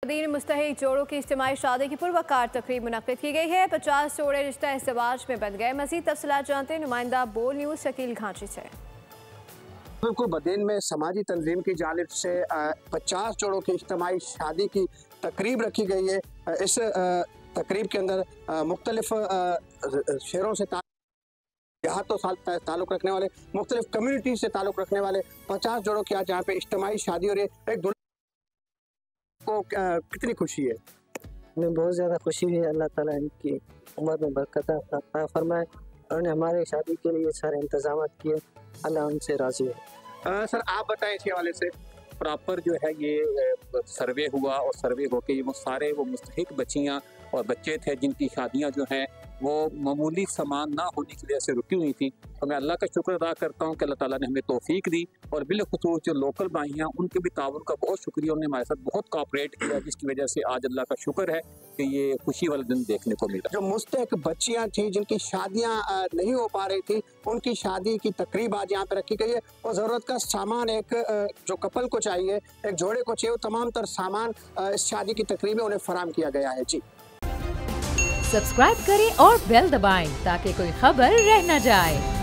दिन मुस्तहिक जोड़ों की इज्तिमाई शादी की पुरवकार तकरीब मुनक्किद की गई है। 50 जोड़े रिश्ता इज़्दिवाज में बन गए। मज़ीद तफसीलात जानते हैं नुमाइंदा बोल न्यूज़ शकील घांची से। बिल्कुल बदेन में समाजी तंजीम की जानिब से 50 जोड़ों की इज्तिमाई शादी की तकरीब रखी गई है। इस तकरीब के अंदर मुख्तलिफ शहरों से देहातों से ताल्लुक़ रखने वाले, मुख्तलिफ कम्यूनिटी से ताल्लुक़ रखने वाले 50 जोड़ों की आज यहाँ पे इज्तिमाई शादी हो रही है। एक को कितनी खुशी है? हमें बहुत ज़्यादा खुशी हुई है। अल्लाह ताला इनकी उम्र में बरकत अता फरमाए। उन्होंने हमारे शादी के लिए सारे इंतजाम किए। अल्लाह उनसे राज़ी है। सर आप बताएं इसी हवाले से। प्रॉपर जो है ये सर्वे हुआ और सर्वे होके ये वो मुस्तहिक बच्चियाँ और बच्चे थे जिनकी शादियाँ जो हैं वो मामूली सामान ना होने की वजह से रुकी हुई थी। तो मैं अल्लाह का शुक्र अदा करता हूँ कि अल्लाह ताला ने हमें तौफीक दी और बिलखुसूस जो लोकल भाई हैं उनके भी ताउन का बहुत शुक्रिया। उन्होंने हमारे साथ बहुत कोऑपरेट किया जिसकी वजह से आज अल्लाह का शुक्र है कि ये खुशी वाला दिन देखने को मिला। जो मुस्तहिक बच्चियाँ थी जिनकी शादियाँ नहीं हो पा रही थी उनकी शादी की तकरीब आज यहाँ पे रखी गई है और ज़रूरत का सामान एक जो कपल को चाहिए, एक जोड़े को चाहिए, वो तमाम तर सामान इस शादी की तकरीब में उन्हें फराम किया गया है। जी सब्सक्राइब करें और बेल दबाएं ताकि कोई खबर रह न जाए।